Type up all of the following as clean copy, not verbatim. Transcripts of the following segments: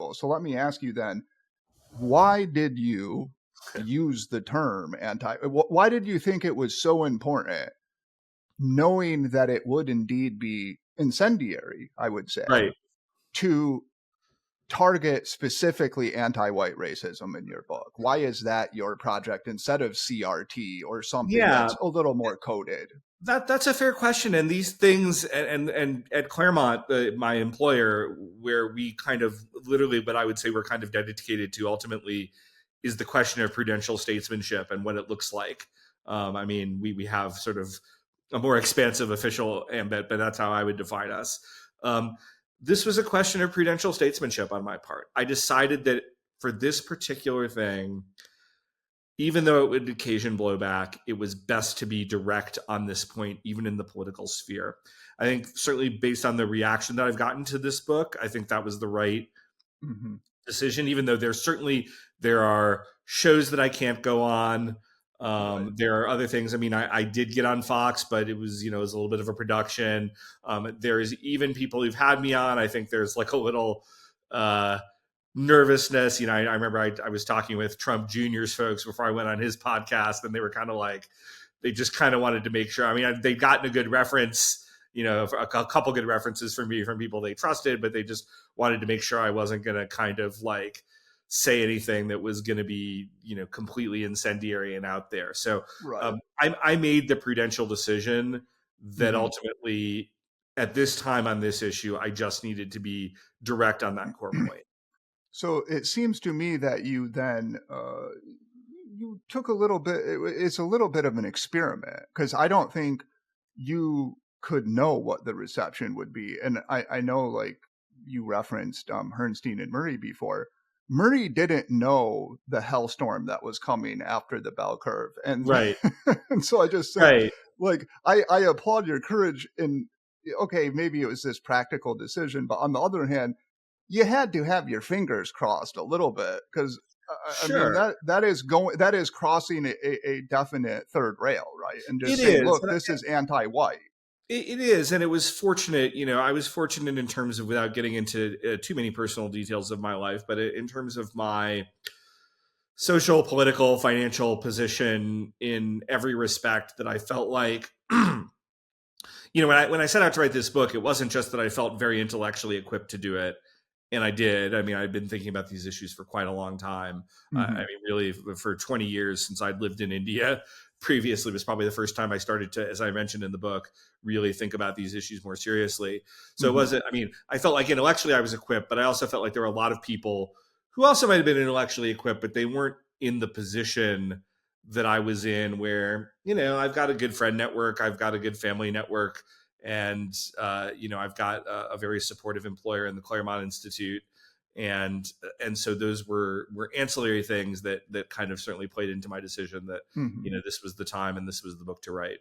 ago. So let me ask you then, why did you use the term why did you think it was so important, knowing that it would indeed be incendiary, I would say, Right. to target specifically anti-white racism in your book? Why is that your project instead of CRT or something Yeah, that's a little more coded? that's a fair question. And these things, and at Claremont, my employer, where we kind of literally, but I would say we're kind of dedicated to ultimately is the question of prudential statesmanship and what it looks like. I mean, we have sort of a more expansive official ambit, but that's how I would define us. Um, this was a question of prudential statesmanship on my part. I decided that for this particular thing, even though it would occasion blowback, it was best to be direct on this point, even in the political sphere. I think certainly based on the reaction that I've gotten to this book, I think that was the right decision, even though there are shows that I can't go on. Right. There are other things. I mean, I did get on Fox, but it was a little bit of a production. There's even people who've had me on. I think there's like a little nervousness. I remember I was talking with Trump Jr.'s folks before I went on his podcast, and they were kind of like, they just kind of wanted to make sure. I mean, they'd gotten a good reference, a couple good references from me from people they trusted, but they just wanted to make sure I wasn't going to kind of like say anything that was going to be, completely incendiary and out there. So Right. I made the prudential decision that ultimately at this time on this issue, I just needed to be direct on that core point. So it seems to me that you then you took a little bit. It's a little bit of an experiment, because I don't think you could know what the reception would be. And I know, like, you referenced Herrnstein and Murray before. Murray didn't know the hellstorm that was coming after the bell curve, and Right. and so I just think, Right. like, I applaud your courage in. Okay, maybe it was this practical decision, but on the other hand, you had to have your fingers crossed a little bit, because I mean Sure. that is crossing a definite third rail, right? And just It saying, is. look, this is anti-white. It is, and it was fortunate. I was fortunate in terms of, without getting into too many personal details of my life, but in terms of my social, political, financial position in every respect, that I felt like, when I set out to write this book, it wasn't just that I felt very intellectually equipped to do it, and I did. I mean, I'd been thinking about these issues for quite a long time. I mean, really, for 20 years since I'd lived in India previously, was probably the first time I started to, as I mentioned in the book, really think about these issues more seriously. So it wasn't, I mean, I felt like intellectually I was equipped, but I also felt like there were a lot of people who also might have been intellectually equipped, but they weren't in the position that I was in, where, I've got a good friend network, I've got a good family network, and I've got a very supportive employer in the Claremont Institute, and so those were ancillary things that kind of certainly played into my decision that this was the time and this was the book to write.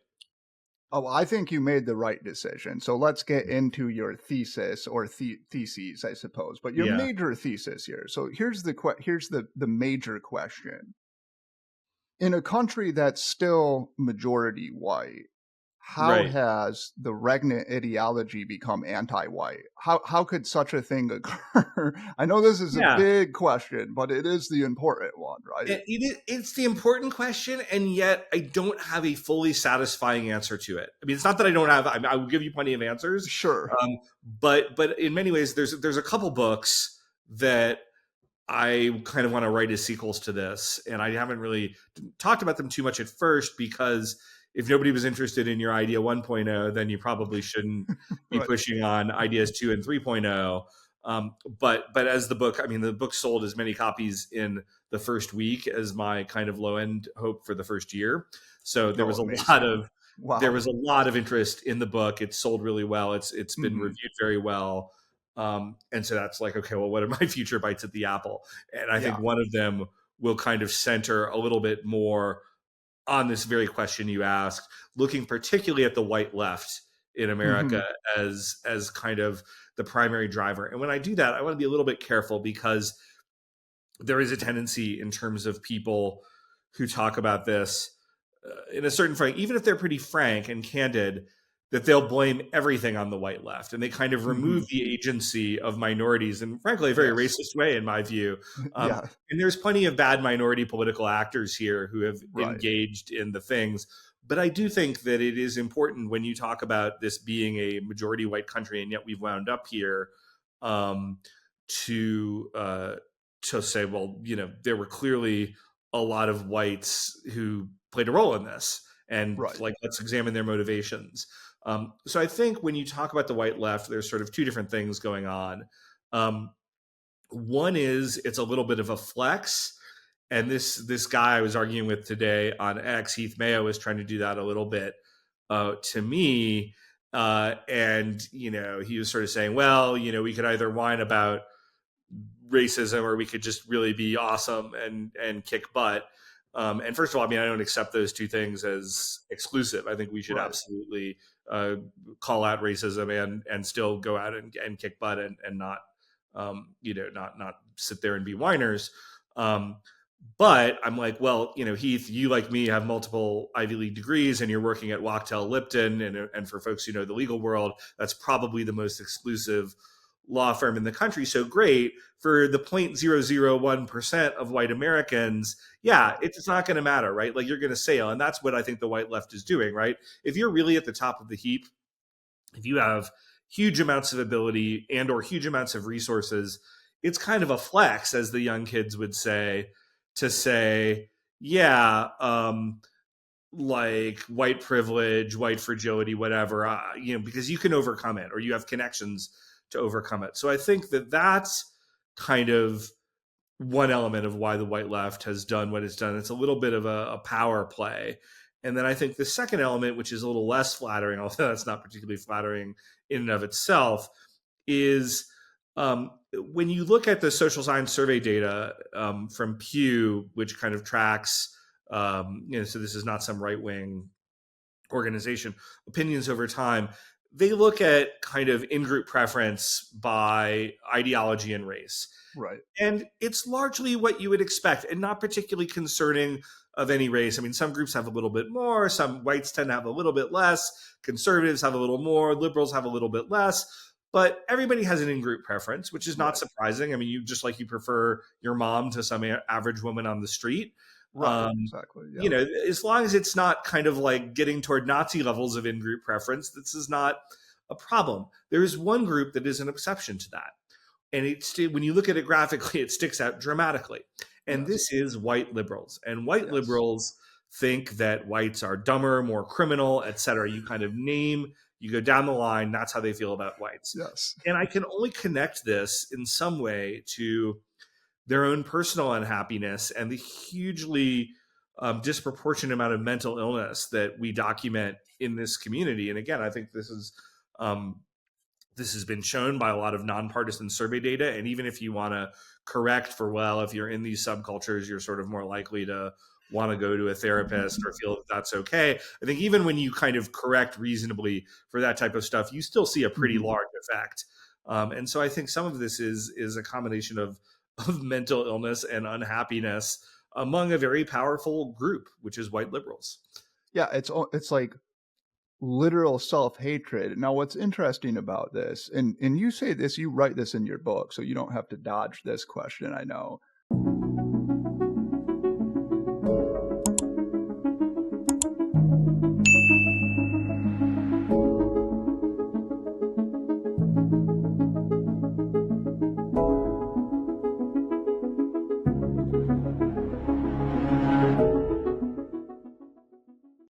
Oh, I think you made the right decision. So let's get into your thesis, or theses, I suppose. But your Yeah. major thesis here. So here's the major question. In a country that's still majority white, how Right. has the regnant ideology become anti-white? How could such a thing occur? I know this is a Yeah. big question, but it is the important one, right? It's the important question, and yet I don't have a fully satisfying answer to it. I mean, it's not that I don't have. I will give you plenty of answers. Sure. But in many ways, there's a couple books that I kind of want to write as sequels to this, and I haven't really talked about them too much at first, because if nobody was interested in your idea 1.0, then you probably shouldn't be Right. pushing on ideas 2 and 3.0. But as the book, I mean, the book sold as many copies in the first week as my kind of low end hope for the first year. So there was Amazing. Wow. there was a lot of interest in the book. It sold really well. It's been Mm-hmm. reviewed very well. And so that's like, okay, well, what are my future bites at the apple? And I think Yeah. one of them will kind of center a little bit more on this very question you asked, looking particularly at the white left in America as kind of the primary driver. And when I do that, I want to be a little bit careful, because there is a tendency in terms of people who talk about this in a certain frame, even if they're pretty frank and candid, that they'll blame everything on the white left, and they kind of Hmm. remove the agency of minorities in, frankly, a very Yes. racist way, in my view. Yeah. And there's plenty of bad minority political actors here who have Right. engaged in the things. But I do think that it is important when you talk about this being a majority white country, and yet we've wound up here, um, to say, well, there were clearly a lot of whites who played a role in this, and Right. like, let's examine their motivations. So I think when you talk about the white left, there's sort of two different things going on. Um, One is it's a little bit of a flex, and this guy I was arguing with today on X, Heath Mayo, was trying to do that a little bit to me. And he was sort of saying, well, we could either whine about racism or we could just really be awesome and kick butt. And first of all, I mean, I don't accept those two things as exclusive. I think we should Right. absolutely call out racism and still go out and kick butt and not not sit there and be whiners. Um, but I'm like, well, Heath, you like me have multiple Ivy League degrees, and you're working at Wachtell Lipton, and for folks who know the legal world, that's probably the most exclusive law firm in the country. So great for the 0.001% of white Americans. Yeah, Right. it's not going to matter, right? Like, you're going to sail, and that's what I think the white left is doing, right? If you're really at the top of the heap, if you have huge amounts of ability and or huge amounts of resources, it's kind of a flex, as the young kids would say, to say, yeah, like white privilege, white fragility, whatever, because you can overcome it or you have connections to overcome it. So I think that that's kind of one element of why the white left has done what it's done. It's a little bit of a power play. And then I think the second element, which is a little less flattering, although that's not particularly flattering in and of itself, is when you look at the social science survey data from Pew, which kind of tracks, so this is not some right wing organization, opinions over time, they look at kind of in group preference by ideology and race. Right. And it's largely what you would expect and not particularly concerning of any race. I mean, some groups have a little bit more, some whites tend to have a little bit less, conservatives have a little more, liberals have a little bit less. But everybody has an in-group preference, which is not Right. surprising. I mean, you just like you prefer your mom to some average woman on the street. Right. Um, Exactly. Yeah. as long as it's not kind of like getting toward Nazi levels of in-group preference, this is not a problem. There is one group that is an exception to that, and when you look at it graphically, it sticks out dramatically. And Yes. this is white liberals. And white Yes. liberals think that whites are dumber, more criminal, et cetera. You kind of name, you go down the line, that's how they feel about whites. Yes. And I can only connect this in some way to their own personal unhappiness and the hugely disproportionate amount of mental illness that we document in this community. And again, I think um, this has been shown by a lot of nonpartisan survey data. And even if you want to correct for, well, if you're in these subcultures, you're sort of more likely to want to go to a therapist or feel that that's okay. I think even when you kind of correct reasonably for that type of stuff, you still see a pretty Hmm. large effect. And so I think some of this is a combination of mental illness and unhappiness among a very powerful group, which is white liberals. Yeah. It's like literal self-hatred. Now, what's interesting about this, and you say this, you write this in your book, so you don't have to dodge this question, I know.